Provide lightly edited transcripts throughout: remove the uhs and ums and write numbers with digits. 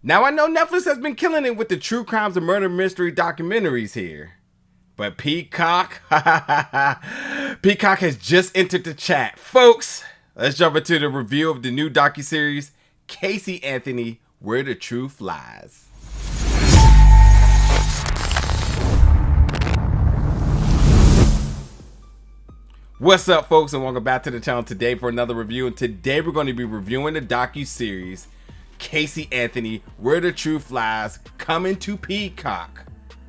Now, I know Netflix has been killing it with the true crimes and murder mystery documentaries here. But Peacock, Peacock has just entered the chat. Folks, let's jump into the review of the new docuseries, Casey Anthony, Where the Truth Lies. What's up, folks, and welcome back to the channel today for another review. And today we're going to be reviewing the docuseries, Casey Anthony, Where the Truth Lies, coming to Peacock,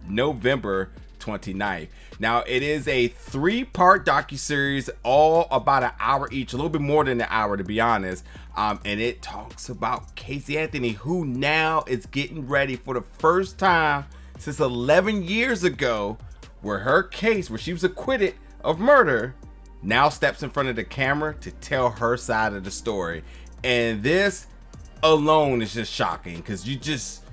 November 29th. Now, it is a 3-part docuseries, all about an hour each, a little bit more than an hour to be honest. And it talks about Casey Anthony, who now is getting ready for the first time since 11 years ago, where her case, where she was acquitted of murder, now steps in front of the camera to tell her side of the story. And this alone is just shocking, because you just,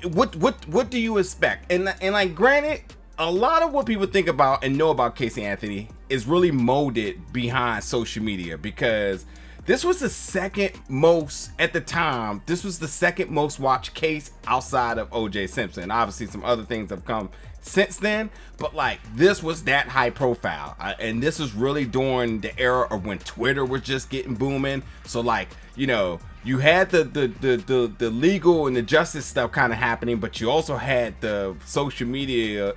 what do you expect? And like, granted, a lot of what people think about and know about Casey Anthony is really molded behind social media, because this was the second most, at the time, this was the second most watched case outside of O.J. Simpson. Obviously some other things have come since then, but like, this was that high profile, and this was really during the era of when Twitter was just getting booming. So like, you know, you had the legal and the justice stuff kind of happening, but you also had the social media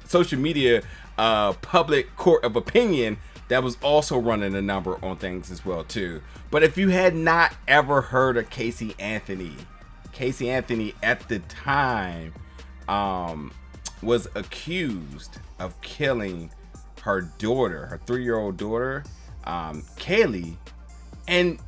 public court of opinion that was also running a number on things as well too. But if you had not ever heard of Casey Anthony at the time was accused of killing her daughter, her 3-year-old daughter, Kaylee, and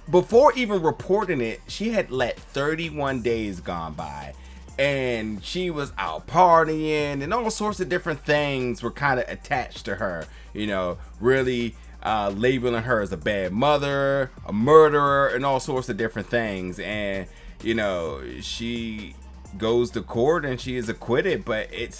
before even reporting it, she had let 31 days gone by, and she was out partying, and all sorts of different things were kind of attached to her, you know, really labeling her as a bad mother, a murderer, and all sorts of different things. And you know, she goes to court and she is acquitted, but it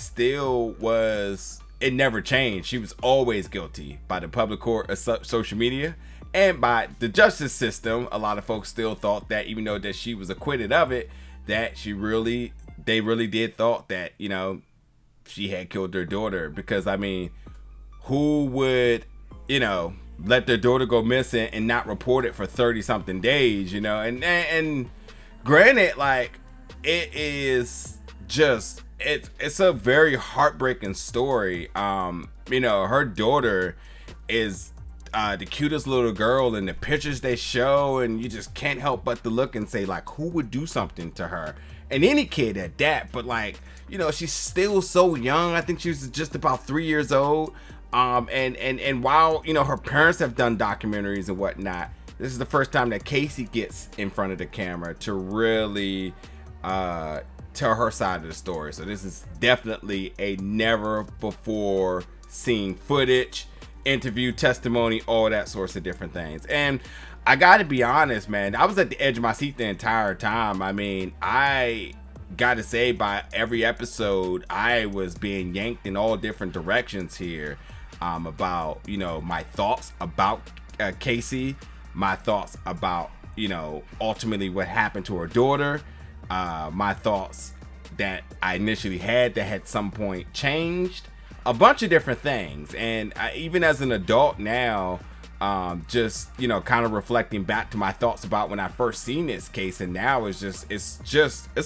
never changed. She was always guilty by the public court of social media and by the justice system. A lot of folks still thought that, even though that she was acquitted of it, that they really did thought that, you know, she had killed their daughter. Because I mean, who would, you know, let their daughter go missing and not report it for 30 something days, you know? And granted, like, it is just, it's a very heartbreaking story. You know, her daughter is the cutest little girl in the pictures they show, and you just can't help but to look and say, like, who would do something to her? And any kid at that. But like, you know, she's still so young. I think she was just about 3 years old. And while, you know, her parents have done documentaries and whatnot, this is the first time that Casey gets in front of the camera to really tell her side of the story. So this is definitely a never before seen footage, interview, testimony, all that sorts of different things. And I gotta be honest, man, I was at the edge of my seat the entire time. I mean, I gotta say, by every episode, I was being yanked in all different directions here, about, you know, my thoughts about Casey, my thoughts about, you know, ultimately what happened to her daughter, my thoughts that I initially had that had some point changed, a bunch of different things. And even as an adult now, just, you know, kind of reflecting back to my thoughts about when I first seen this case, and now it's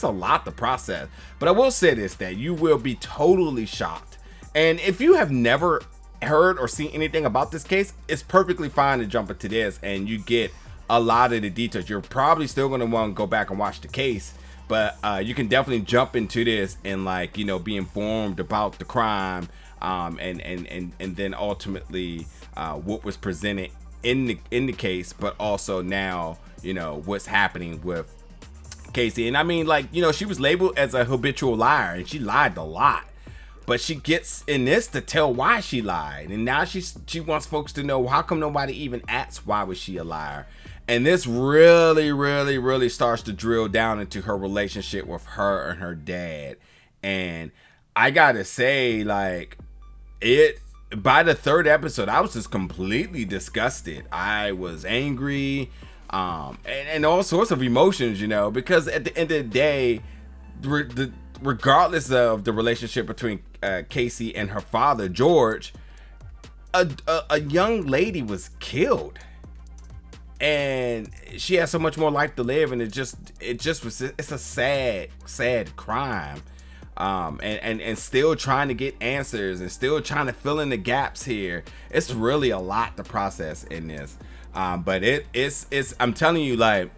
a lot to process. But I will say this, that you will be totally shocked. And if you have never heard or seen anything about this case, it's perfectly fine to jump into this and you get a lot of the details. You're probably still going to want to go back and watch the case, but you can definitely jump into this and, like, you know, be informed about the crime, and then ultimately what was presented in the case, but also now, you know, what's happening with Casey. And I mean, like, you know, she was labeled as a habitual liar, and she lied a lot, but she gets in this to tell why she lied. And now she wants folks to know, how come nobody even asks why was she a liar? And this really starts to drill down into her relationship with her and her dad. And I gotta say, like, by the third episode, I was just completely disgusted. I was angry. and all sorts of emotions, you know, because at the end of the day, regardless of the relationship between Casey and her father George, a young lady was killed, and she has so much more life to live, and it's a sad crime. And still trying to get answers and still trying to fill in the gaps here. It's really a lot to process in this. But it's I'm telling you, like,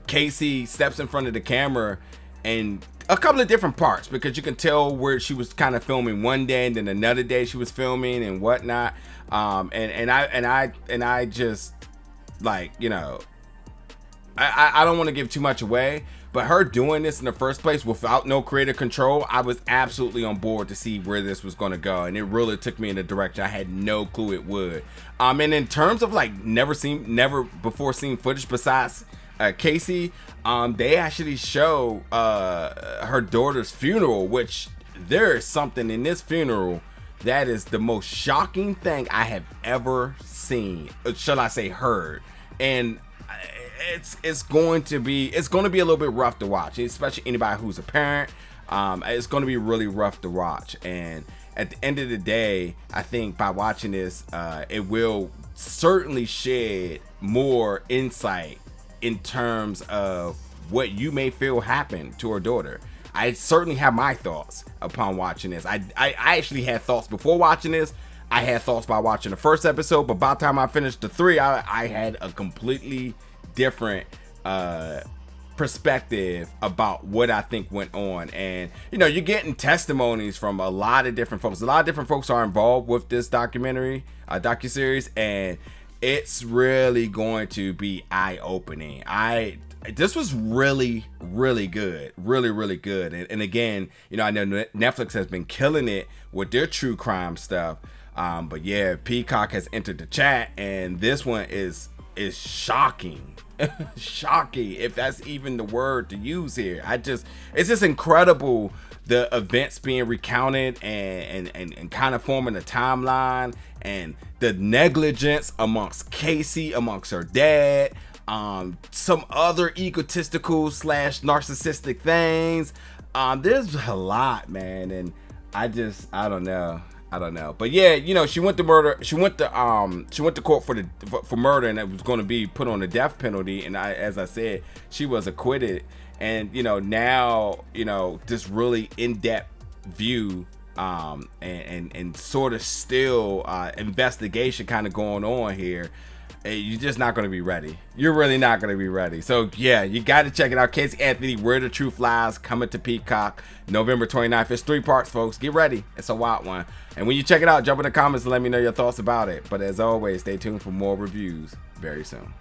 Casey steps in front of the camera and a couple of different parts, because you can tell where she was kind of filming one day and then another day she was filming and whatnot. And I just, like, you know, I don't want to give too much away, but her doing this in the first place without no creative control, I was absolutely on board to see where this was going to go, and it really took me in a direction I had no clue it would. And in terms of, like, never before seen footage besides Casey, they actually show her daughter's funeral, which there is something in this funeral that is the most shocking thing I have ever seen, shall I say heard. And it's going to be a little bit rough to watch, especially anybody who's a parent. It's going to be really rough to watch, and at the end of the day, I think by watching this, it will certainly shed more insight in terms of what you may feel happened to her daughter. I certainly have my thoughts upon watching this. I actually had thoughts before watching this. I had thoughts by watching the first episode, but by the time I finished the 3, I had a completely different perspective about what I think went on. And you know, you're getting testimonies from a lot of different folks. A lot of different folks are involved with this docuseries, and it's really going to be eye-opening. This was really good, really good. And again, you know, I know Netflix has been killing it with their true crime stuff, but yeah, Peacock has entered the chat, and this one is shocking. Shocking, if that's even the word to use here. It's just incredible, the events being recounted and kind of forming a timeline, and the negligence amongst Casey, amongst her dad, some other egotistical / narcissistic things. There's a lot, man, and I don't know. But yeah, you know, she went to court for murder, and it was going to be put on the death penalty. And as I said, she was acquitted. And, you know, now, you know, this really in-depth view, and sort of still, investigation kind of going on here. You're just not going to be ready. You're really not going to be ready. So yeah, you got to check it out. Casey Anthony, Where the Truth Lies, coming to Peacock November 29th. It's 3 parts, folks. Get ready. It's a wild one. And when you check it out, jump in the comments and let me know your thoughts about it. But as always, stay tuned for more reviews very soon.